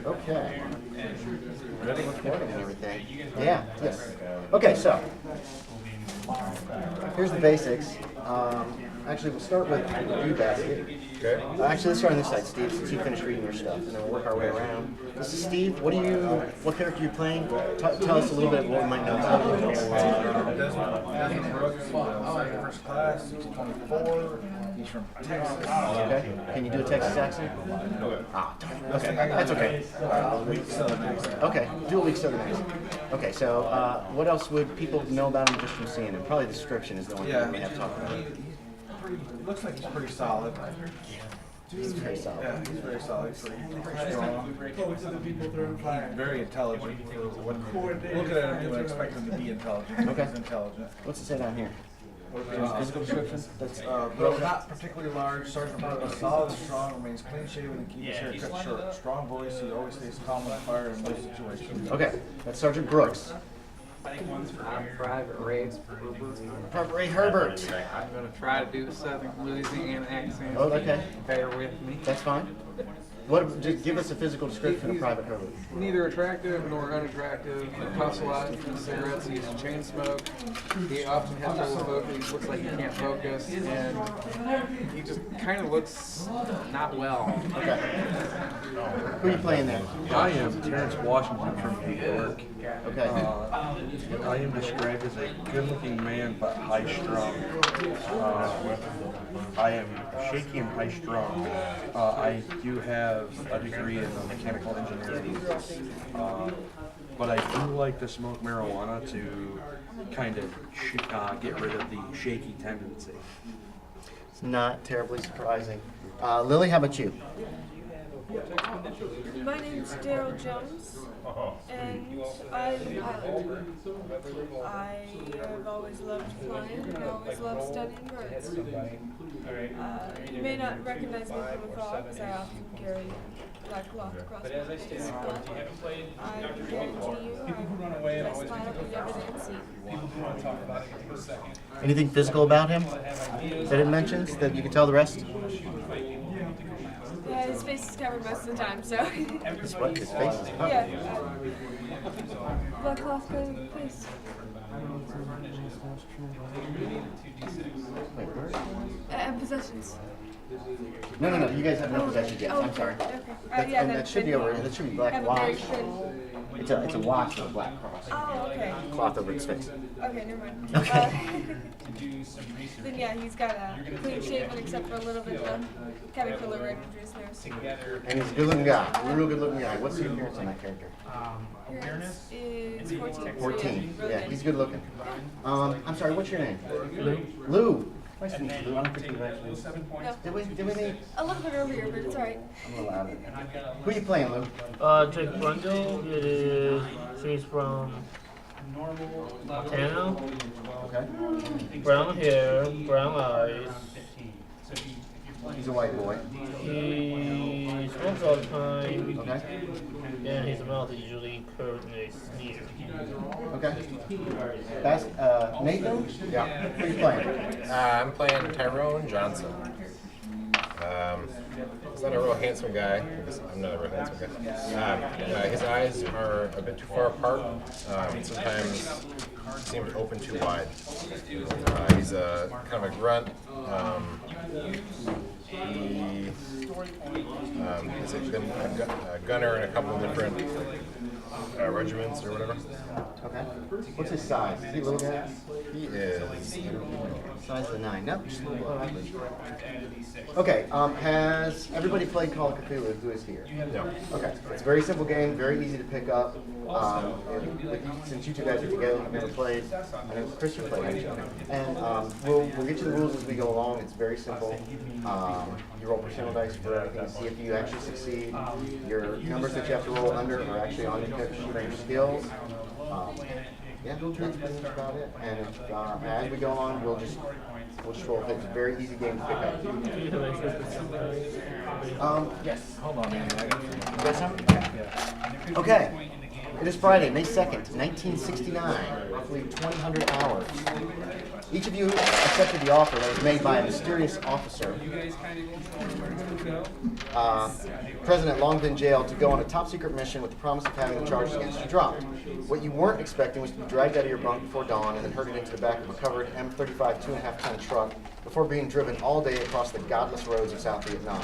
Okay. Ready? Recording and everything. Yeah. Yes. Okay. So here's the basics. Actually, we'll start with you, basket. Okay. Actually, let's start on this side, Steve, since you finished reading your stuff, and then we'll work our way around. This is Steve. What character are you playing? Tell us a little bit what we might know about you. Desmond Brooks, first class, he's 24. He's from Texas. Okay. Can you do a Texas accent? No. Ah, okay. That's okay. Weak Southern accent. Okay. Do a weak Southern accent. Okay. So, what else would people know about him just from seeing him? Probably the description is the one thing we have to talk about. He looks like he's pretty solid. He's very solid. Yeah, he's very solid. He's pretty strong. Very intelligent. Looking at him, you would expect him to be intelligent. Okay. He's intelligent. What's it say down here? Physical description? Though not particularly large, Sergeant Brindle is solid, strong, remains clean shaven, and keeps his hair cut short. Strong voice, he always stays calm and fire in most situations. Okay. That's Sergeant Brooks. I'm Private Ray Herbert. Private Ray Herbert. I'm going to try to do a Southern Louisiana accent. Oh, okay. Bear with me. That's fine. Just give us a physical description of Private Herbert. Neither attractive nor unattractive. He puffs a lot from cigarettes. He uses chain smoke. He often has trouble focusing. He looks like he can't focus, and he just kind of looks not well. Okay. Who are you playing there? I am Terrance Washington from New York. Okay. I am described as a good-looking man but high-strung. I am shaky and high-strung. I do have a degree in mechanical engineering, but I do like to smoke marijuana to kind of get rid of the shaky tendency. It's not terribly surprising. Lily, how about you? My name's Darryl Jones, and I'm an Islander. I have always loved flying and I always loved studying birds. You may not recognize me from afar because I often carry a black cloth across my face, but I guarantee you I spot up with everything I see. Anything physical about him that it mentions that you can tell the rest? Yeah, his face is covered most of the time, so. His what? His face is covered? Yeah. Black cloth covering face. Wait, where? And possessions. No. You guys have no possessions yet. I'm sorry. Okay. And that should be over. That should be black Have a very watch. thin. It's a watch with a black cross. Oh, okay. Cloth over his face. Okay, never mind. Okay. Then yeah, he's got a clean shaven except for a little bit of caterpillar right under his nose. And he's a good-looking guy. A real good-looking guy. What's the appearance on that character? Appearance is 14. 14. Really Yeah, nice. he's good-looking. I'm sorry. What's your name? Lou. Nice to meet you, Lou. I don't think we've actually. No. Did we meet? A little bit earlier, but it's alright. I'm a little out of it. Who are you playing, Lou? Jake Brindle. She's from Montana. Okay. Brown hair, brown eyes. He's a white boy. He smokes all the time, Okay. and his mouth is usually curved and a sneer. Okay. Nathan? Yeah. Who are you playing? I'm playing Tyrone Johnson. He's not a real handsome guy. I'm not a real handsome guy. His eyes are a bit too far apart. Sometimes seem open too wide. He's a kind of a grunt. He's been a gunner in a couple of different regiments or whatever. Okay. What's his size? Is he a little guy? He is. Size of 9. Nope, just a little below average. Okay, has everybody played Call of Cthulhu? Who is here? No. Okay, it's a very simple game, very easy to pick up. Since you two guys are together, you've never played. I know Chris, you played, actually. And we'll get you the rules as we go along. It's very simple. You roll percentile dice for everything to see if you actually succeed. Your numbers that you have to roll under are actually on your character sheet for your skills. Yeah, that's pretty much about it. And if, as we go on, we'll just roll. It's a very easy game to pick up. Yes. Hold on, man. You got some? Okay. It is Friday, May 2nd, 1969, roughly 2,000 hours. Each of you accepted the offer that was made by a mysterious officer, President Long been jailed, to go on a top-secret mission with the promise of having the charges against you dropped. What you weren't expecting was to be dragged out of your bunk before dawn and then herded into the back of a covered M35 2.5-ton truck before being driven all day across the godless roads of South Vietnam.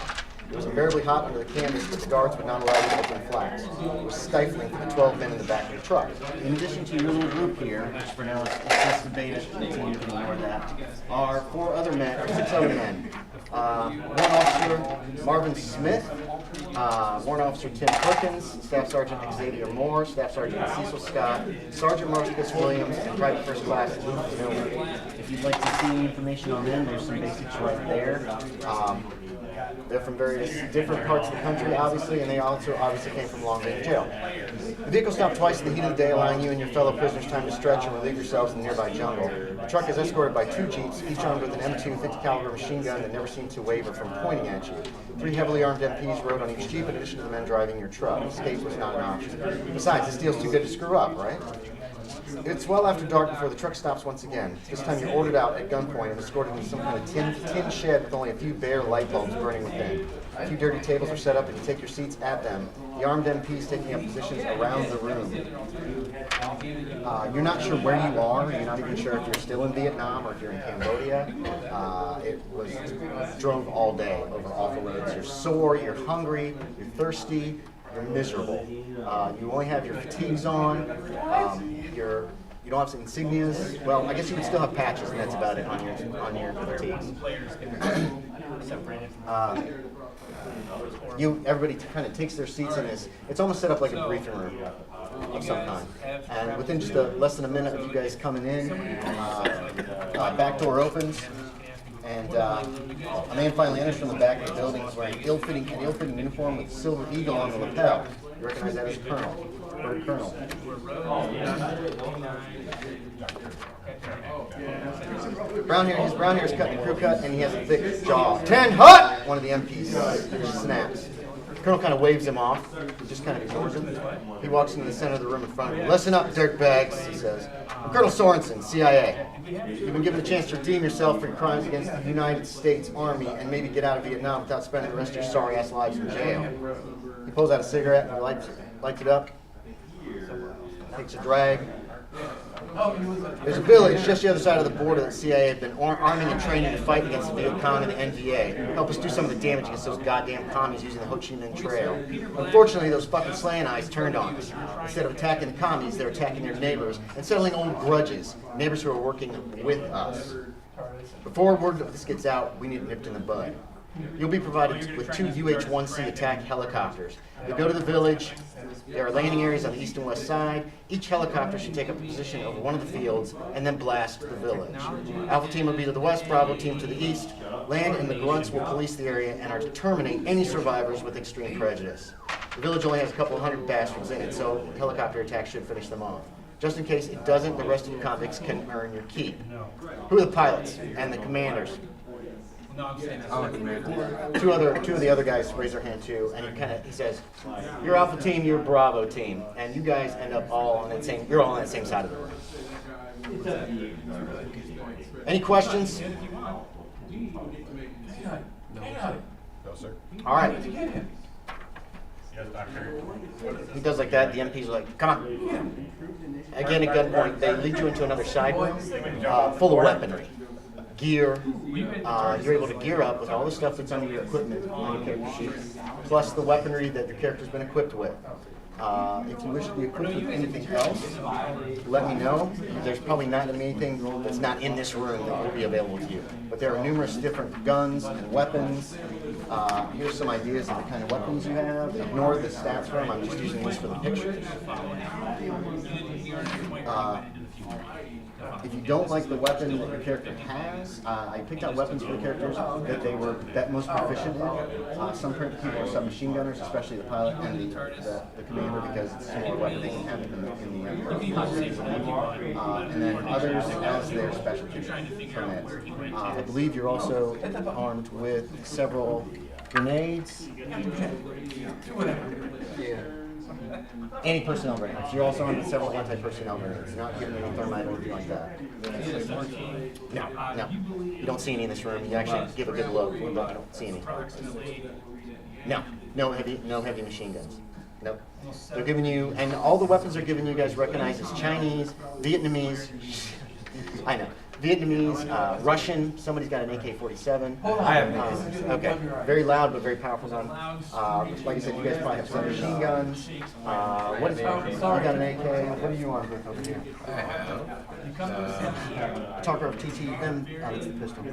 It was unbearably hot under the canvas, but the guards would not allow you to open flaps. It was stifling for the 12 men in the back of the truck. In addition to your little group here, which for now is just the beta, so you can ignore that, are 6 other men. Warrant Officer Marvin Smith, Warrant Officer Tim Perkins, Staff Sergeant Xavier Moore, Staff Sergeant Cecil Scott, Sergeant Marcus Williams, and Private First Class Luke Miller. If you'd like to see information on them, there's some basics right there. They're from various different parts of the country, obviously, and they also obviously came from Long Beach Jail. The vehicle stopped twice in the heat of the day, allowing you and your fellow prisoners time to stretch and relieve yourselves in the nearby jungle. The truck is escorted by 2 jeeps, each armed with an M2 50 caliber machine gun that never seemed to waver from pointing at you. 3 heavily armed MPs rode on each jeep in addition to the men driving your truck. Escape was not an option. Besides, this deal's too good to screw up, right? It's well after dark before the truck stops once again. This time you're ordered out at gunpoint and escorted into some kind of tin shed with only a few bare light bulbs burning within. A few dirty tables are set up and you take your seats at them, the armed MPs taking up positions around the room. You're not sure where you are. You're not even sure if you're still in Vietnam or if you're in Cambodia. Drove all day over awful roads. You're sore, you're hungry, you're thirsty, you're miserable. You only have your fatigues on. You don't have some insignias. Well, I guess you would still have patches, and that's about it on your fatigues. Everybody kind of takes their seats in this. It's almost set up like a briefing room of some kind. And within just less than a minute of you guys coming in, back door opens. And a man finally enters from the back of the building. He's wearing an ill-fitting uniform with a silver eagle on the lapel. You recognize that as Colonel. Bird Colonel. His brown hair is cut in a crew cut, and he has a thick jaw. 10 hut! One of the MPs snaps. The Colonel kind of waves him off. He just kind of ignores him. He walks into the center of the room in front of him. Listen up, dirtbags, he says. I'm Colonel Sorensen, CIA. You've been given a chance to redeem yourself for your crimes against the United States Army and maybe get out of Vietnam without spending the rest of your sorry-ass lives in jail. He pulls out a cigarette and lights it up. Takes a drag. There's a village just the other side of the border that the CIA had been arming and training to fight against the Viet Cong and the NVA. Help us do some of the damage against those goddamn commies using the Ho Chi Minh Trail. Unfortunately, those fucking slaying eyes turned on us. Instead of attacking the commies, they're attacking their neighbors and settling old grudges. Neighbors who are working with us. Before word of this gets out, we need it nipped in the bud. You'll be provided with 2 UH-1C attack helicopters. You'll go to the village. There are landing areas on the east and west side. Each helicopter should take up a position over one of the fields and then blast the village. Alpha team will be to the west, Bravo team to the east. Land and the grunts will police the area and are determining any survivors with extreme prejudice. The village only has a couple of 100 bastards in it, so the helicopter attack should finish them off. Just in case it doesn't, the rest of you convicts can earn your keep. Who are the pilots and the commanders? Two of the other guys raise their hand too, and he says, "You're Alpha team, you're Bravo team, and you guys end up all on that same. You're all on that same side of the room." Any questions? No, sir. All right. He does like that. The MPs are like, "Come on." Again, at gunpoint, they lead you into another side room full of weaponry. Gear, you're able to gear up with all the stuff that's under your equipment on your character sheet, plus the weaponry that your character's been equipped with. If you wish to be equipped with anything else, let me know. There's probably not anything that's not in this room that will be available to you. But there are numerous different guns and weapons. Here's some ideas of the kind of weapons you have. Ignore the stats for them. I'm just using these for the pictures. If you don't like the weapon that your character has, I picked out weapons for the characters that they were most proficient in. Some people are submachine gunners, especially the pilot and the commander, because it's a similar weapon they can have in the and then others as their specialty from I believe you're also armed with several grenades. Anti-personnel grenades. You're also on several anti-personnel grenades. You're not given any thermite or anything like that. No. You don't see any in this room. You actually give a good look, but you don't see any. No heavy machine guns. Nope. They're giving you, and all the weapons they're giving you guys recognize as Chinese, Vietnamese. I know. Vietnamese, Russian, somebody's got an AK-47. I have an Okay, very loud but very powerful gun. Like I said, you guys probably have some machine guns. What is you got an AK? What are you on with over here? I have Talker of TTM, it's the pistol.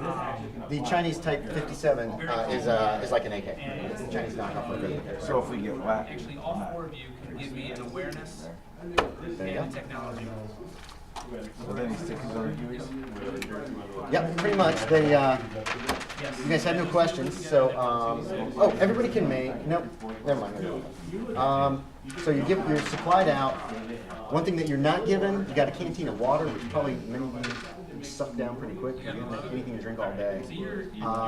The Chinese Type 57 is like an AK. It's the Chinese knockoff of it. So if we get whacked, Actually, all four of you can give me an awareness There you go. and technology. so then he sticks his other Hueys. Yep, pretty much. They, you guys had no questions, so, oh, everybody can make, nope, never mind. So you're supplied out. One thing that you're not given, you got a canteen of water, which probably many of you suck down pretty quick. You don't have anything to drink all day.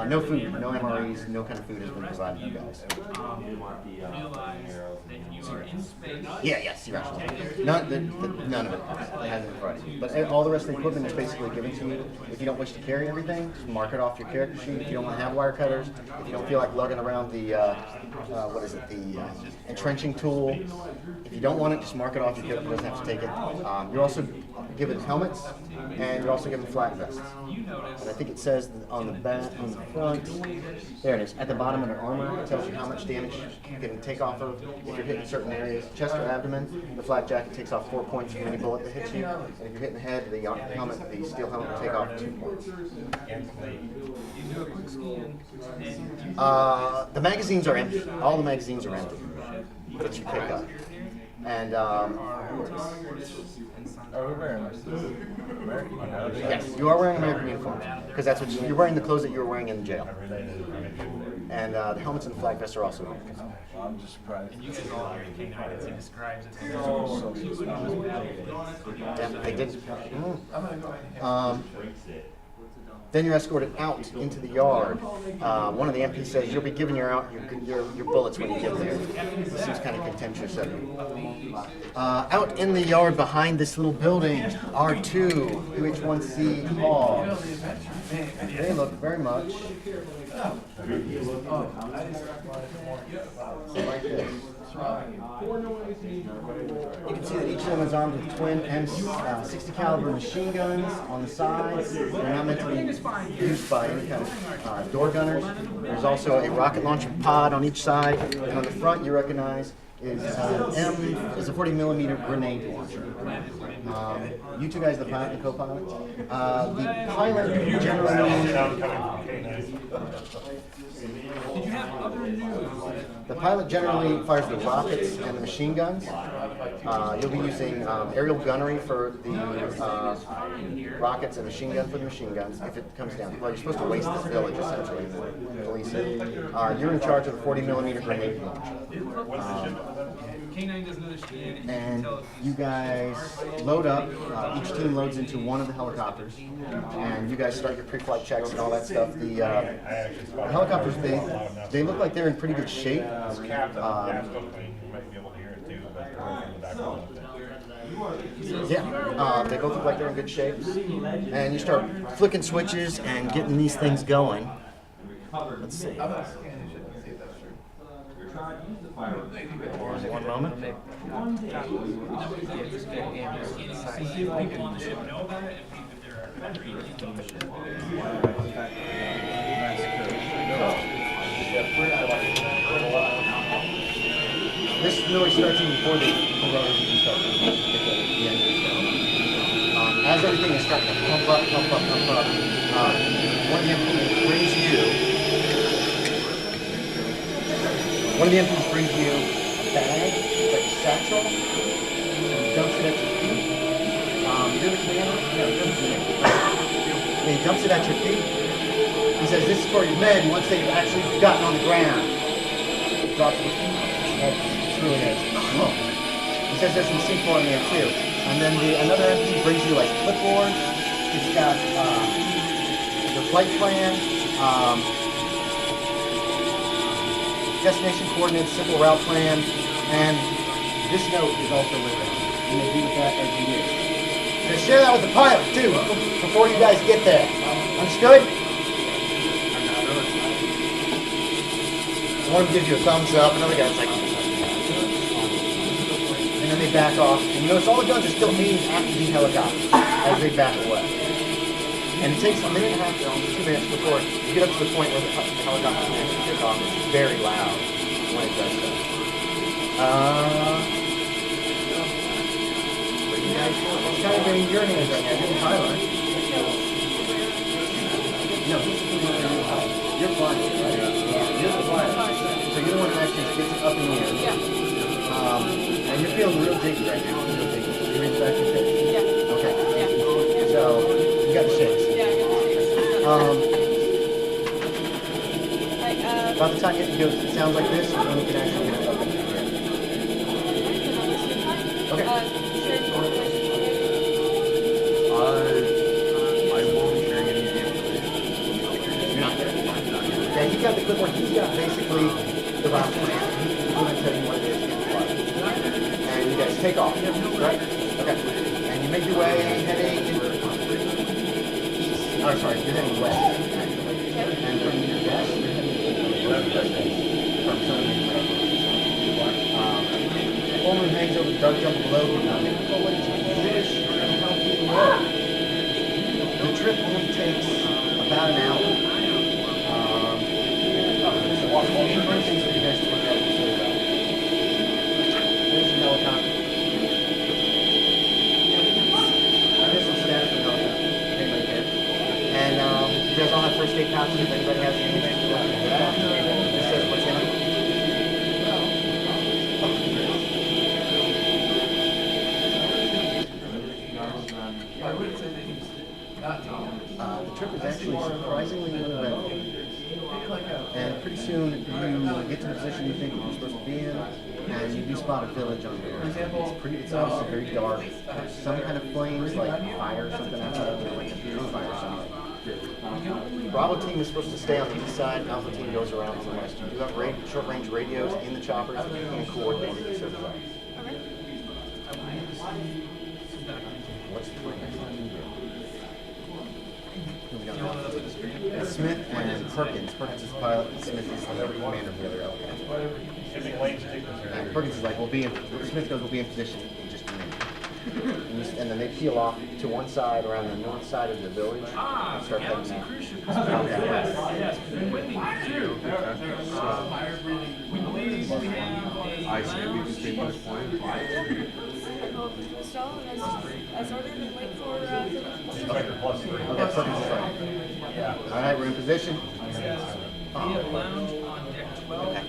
No food, no MREs, no kind of food has been provided to you guys. Realize that you are in space. Yeah, sea rations. None of it hasn't been provided. But all the rest of the equipment is basically given to you. If you don't wish to carry everything, just mark it off your character sheet. If you don't want to have wire cutters, if you don't feel like lugging around the, the entrenching tool, if you don't want it, just mark it off. Your character doesn't have to take it. You're also given helmets, and you're also given flak vests. And I think it says on the back, on the front, there it is, at the bottom of the armor, it tells you how much damage you can take off of if you're hitting certain areas. Chest or abdomen, the flak jacket takes off 4 points from any bullet that hits you. And if you're hitting the head, the helmet, the steel helmet will take off 2 points. The magazines are empty. All the magazines are empty that you pick up. And Are we wearing American uniforms? yes, you are wearing American uniforms because that's what you're wearing. The clothes that you were wearing in jail. And the helmets and the flag vests are also American. I'm just surprised. You guys all hear K9 as he describes it. Yeah, I did. Then you're escorted out into the yard. One of the MPs says you'll be given your bullets when you get there. This seems kind of contentious of you. Out in the yard behind this little building are 2 UH-1C hogs. They look very much like this. You can see that each of them is armed with twin M60 caliber machine guns on the sides. They're not meant to be used by any kind of door gunners. There's also a rocket launcher pod on each side, and on the front you recognize is a 40mm grenade launcher. You two guys, the pilot and co-pilot. The pilot generally. Did you have other news? The pilot generally fires the rockets and the machine guns. You'll be using aerial gunnery for the rockets and machine gun for the machine guns if it comes down. Well, you're supposed to waste this village essentially and police it. You're in charge of the 40mm grenade launcher. K9 doesn't understand. And you guys load up. Each team loads into one of the helicopters, and you guys start your pre-flight checks and all that stuff. The helicopters, they look like they're in pretty good shape. Yeah, they both look like they're in good shape. And you start flicking switches and getting these things going. Let's see. One moment. People on the ship know about it, if there are other agents on the ship. This really starts even before the runners even start. As everything is starting to pump up, one of the MPs brings you. One of the MPs brings you a bag, like a satchel, and dumps it at your feet. You're the commander? Yeah, you're the commander. And he dumps it at your feet. He says, this is for your men once they've actually gotten on the ground. He drops it. It's really nice. He says there's some C4 in there too. And then another MP brings you like clipboard. It's got the flight plan, destination coordinates, simple route plan, and This note is also living. You may do with that as you wish. And share that with the pilot, too, before you guys get there. Understood? One gives you a thumbs up, another guy's like... And then they back off. And you notice all the guns are still aimed at the helicopter as they back away. And it takes a minute and a half, almost 2 minutes before you get up to the point where the helicopter can actually take off. It's very loud when it does that. What do you guys want? It's kind of getting your hands right now. You're the pilot. No, you're flying, right? You're the pilot. So you're the one that actually gets up in the air. Yeah. And you're feeling real jiggy right now. Real jiggy. You're in fact your pitch. Yeah. Okay. Yeah. So you got the shakes. By the time it goes, it sounds like this, and then you can actually get it up in the air. Okay. I won't be sharing any information. You're not there. Okay, he's got the clipboard. He's got basically the route plan. He's going to tell you what it is in the flight. And you guys take off, right? Okay. And you make your way heading east. Oh, sorry, you're heading west, actually. And from your west, you're heading from some of the full moon hangs over the dark jungle below you. Now, make a forward to bluish and healthy road. The trip only takes about an hour. So one things for you guys to look at. There's your helicopter. This is status of the helicopter. Okay, right there. And you guys all have first aid pouches if anybody has anything. This says what's in it. The trip is actually surprisingly uneventful. And pretty soon you get to the position you think you're supposed to be in, and you do spot a village on the horizon. It's obviously very dark. There's some kind of flames, like fire or something outside of there, like a fire or something. Bravo team is supposed to stay on the east side, Alpha team goes around to the west. You do have short-range radios in the choppers, and you can coordinate it, so does I. What's the plan? Smith and Perkins. Perkins is the pilot, and Smith is the commander of the other helicopter. And Perkins is like, Smith goes, we'll be in position in just a minute. And then they peel off to one side around the north side of the village and start heading out. I say we continue this point. Stall as ordered and wait for Okay, Perkins is right. All right, we're in position. Okay.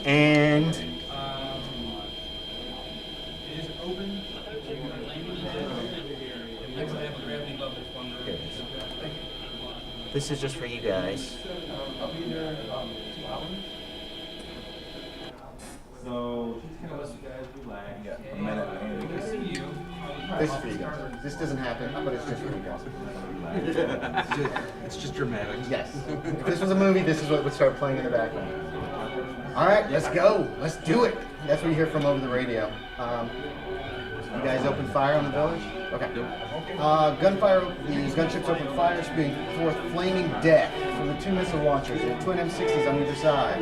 And this is just for you guys. So she's gonna let you guys relax. A minute. This is for you guys. This doesn't happen, but it's just for you guys. It's just dramatic. Yes. If this was a movie, this is what would start playing in the background. All right, let's go. Let's do it. That's what you hear from over the radio. You guys open fire on the village? Okay. Gunfire, the gunships open fire, spewing forth flaming death from the two missile launchers and twin M60s on either side.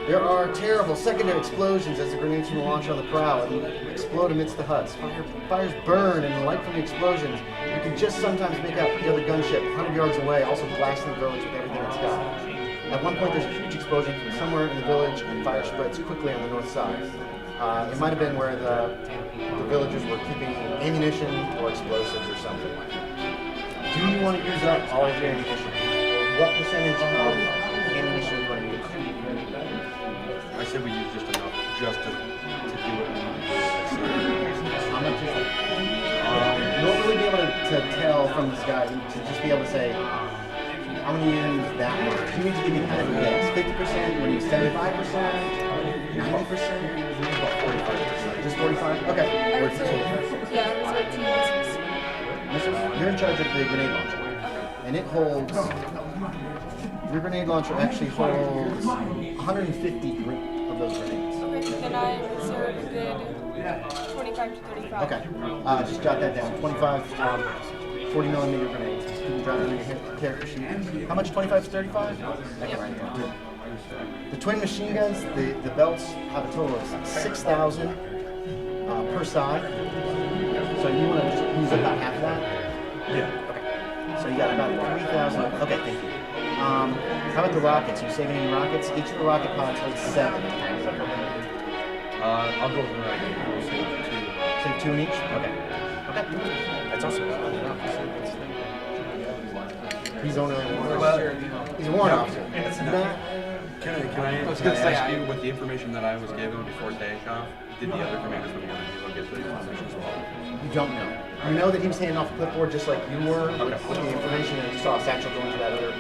There are terrible secondary explosions as the grenades from the launcher on the prow explode amidst the huts. Fires burn, and the light from the explosions, you can just sometimes make out the other gunship 100 yards away, also blasting the village with everything it's got. At one point, there's a huge explosion from somewhere in the village, and fire spreads quickly on the north side. It might have been where the villagers were keeping ammunition or explosives or something. Do you want to use up all of your ammunition? What percentage of ammunition do you want to use? I said we use just enough just to do what we need to do. How much is it? You won't really be able to tell from this guy to just be able to say, I'm going to use that much. You need to give me kind of a guess. 50%, you want to use 75%, 90%, about 45%. Just 45? Okay. You're in charge of the grenade launcher. And it holds, your grenade launcher actually holds 150 of those grenades. Okay, then I reserve a good 25 to 35. Okay, just jot that down. 25 40 millimeter grenades. You can drop them in your character sheet. How much? 25 to 35? I can write it down. The twin machine guns, the belts have a total of 6,000 per side. So you want to just use about half of that? Yeah. Okay. So you got about 3,000. Okay, thank you. How about the rockets? Are you saving any rockets? Each of the rocket pods weighs 7. I'll go with the Save 2 in each? Okay. Okay. That's awesome. He's only a warrant officer. He's a warrant officer. Can I ask you, with the information that I was given before takeoff, did the other commanders from the other people get the information as well? You don't know. You know that he was handing off a clipboard just like you were with the information, and you saw a satchel go into that other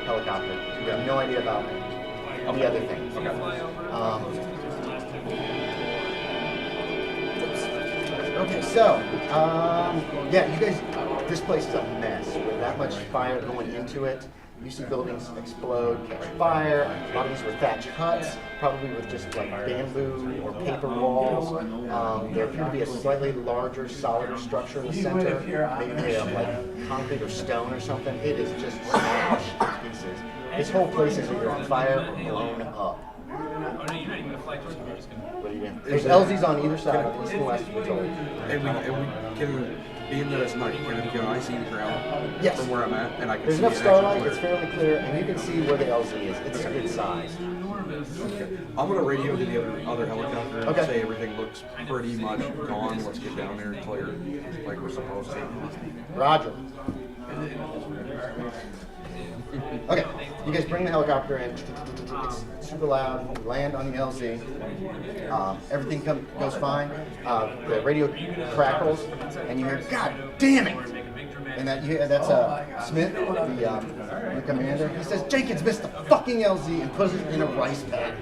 helicopter. You have no idea about the other things. Okay, so, yeah, you guys, this place is a mess with that much fire going into it. You see buildings explode, catch fire. A lot of these were thatch huts, probably with just like bamboo or paper walls. There appeared to be a slightly larger, solider structure in the center, maybe made of like concrete or stone or something. It is just smashed to pieces. This whole place is either on fire or blown up. Oh, no, you're not even gonna fly towards me. You're just gonna. What are you doing? There's LZs on either side, at least in the west, we're told. And we can, being that it's night, can I see the ground Yes. from where I'm at? And I can There's see enough it starlight, actually it's fairly clear, and you can see where the LZ is. It's a good size. I'm gonna radio to the other helicopter and Okay. say everything looks pretty much gone. Let's get down there and clear like we're supposed to. Roger. Okay, you guys bring the helicopter in. It's super loud. You land on the LZ. Everything goes fine. The radio crackles, and you hear, "God damn it!" And that's Smith, the commander. He says, "Jenkins missed the fucking LZ and puts it in a rice bag."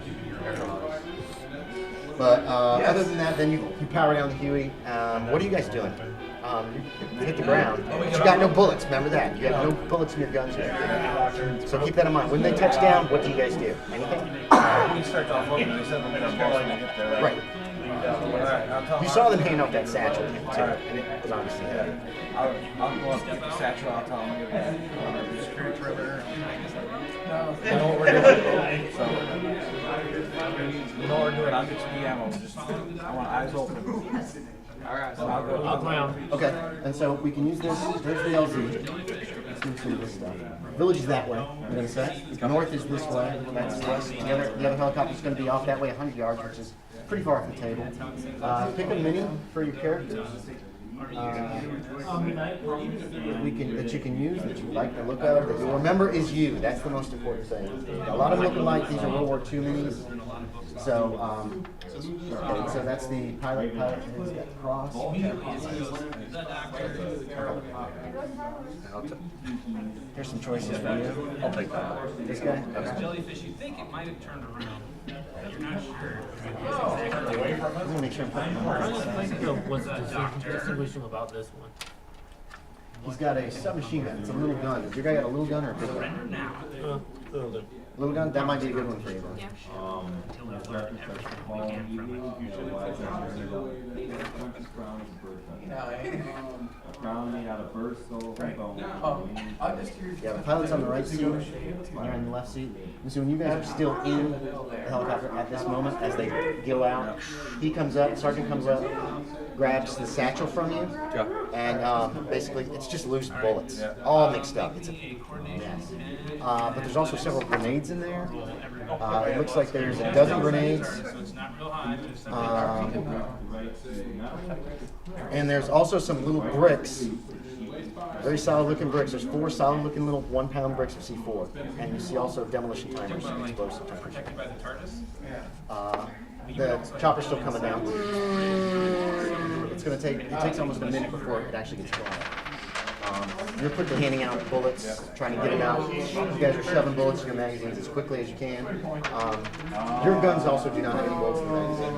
But other than that, then you power down the Huey. What are you guys doing? You hit the ground. But you got no bullets, remember that. You got no bullets in your guns or anything. So keep that in mind. When they touch down, what do you guys do? Anything? We start off looking, they said we're going to get there. Right. You saw them hand off that satchel to him, too, and it was obviously heavy. I'll go up and get the satchel, I'll tell them to get the security perimeter. You know what we're doing. So, you know what we're doing, I'll get you the ammo, just, I want eyes open. Alright, so I'll go. Okay, and so we can use this. There's the LZ. Let's do some of this stuff. Village is that way, I'm going to say. North is this way. That's west. The other helicopter's going to be off that way 100 yards, which is pretty far from the table. Pick a mini for your character. That you can use, that you like the look of, that you'll remember is you. That's the most important thing. A lot of them look alike. These are World War II minis. So, okay, so that's the pilot. He's got the cross. Here's some choices for you. I'll take that. This guy? Jellyfish, you think it might have turned around. You're not sure. I'm going to make sure I'm putting him on the right side. What's distinguishing about this one? He's got a submachine gun. It's a little gun. Does your guy got a little gun or a big gun? Little gun? That might be a good one for you, then. Ground made out of bird skull and bone. Yeah, the pilot's on the right seat, you're on the left seat. And so when you guys are still in the helicopter at this moment, as they go out, he comes up, Sergeant comes up, grabs the satchel from you, and basically it's just loose bullets, all mixed up. It's a mess. But there's also several grenades in there. It looks like there's a dozen grenades. And there's also some little bricks, very solid looking bricks. There's 4 solid looking little 1 pound bricks of C4. And you see also demolition timers, explosive timers. The chopper's still coming down. It takes almost a minute before it actually gets going. You're quickly handing out bullets, trying to get them out. You guys are shoving bullets in your magazines as quickly as you can. Your guns also do not have any bullets in the magazine.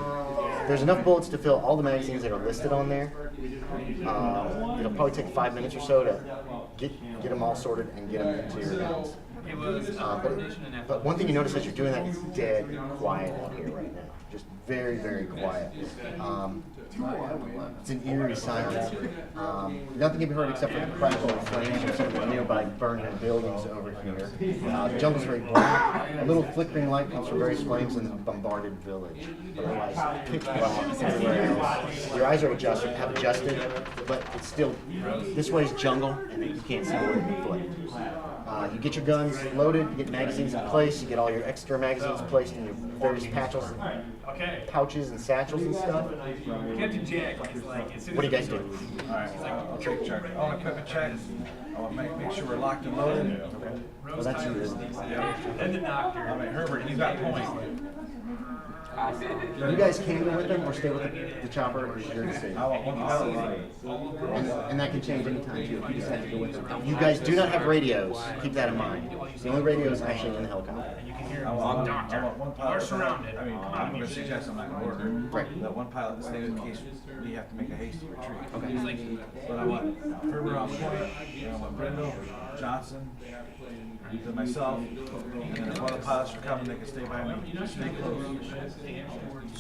There's enough bullets to fill all the magazines that are listed on there. It'll probably take 5 minutes or so to get them all sorted and get them into your guns. But one thing you notice as you're doing that, it's dead quiet out here right now. Just very, very quiet. It's an eerie silence. Nothing can be heard except for the crackle of flames from some of the nearby burning buildings over here. The jungle's very black. A little flickering light comes from various flames in the bombarded village. Otherwise, pitch black everywhere else. Your eyes are have adjusted, but it's still, this way is jungle, and you can't see more than your foot. You get your guns loaded, you get magazines in place, you get all your extra magazines placed in your various pouches and satchels and stuff. Captain Jack is like, as soon What do as you guys do? Alright, I'll take a check. I'll equipment check. I'll make sure we're locked and loaded. Okay. Well, that's you, isn't it? Then the doctor. Alright, Herbert, you got point. You guys can go with them or stay with the chopper. It's your decision. I want one pilot running. And that can change anytime too. If you decide to go with them. You guys do not have radios. Keep that in mind. The only radio is actually in the helicopter. I want one pilot. We're surrounded. I mean, I'm going to suggest I'm not going to order. Right. That one pilot to stay in case we have to make a hasty retreat. Okay. But I want Herbert on point. I want Brindle, Johnson, then myself, and then if one of the pilots are coming, they can stay by me. Stay close.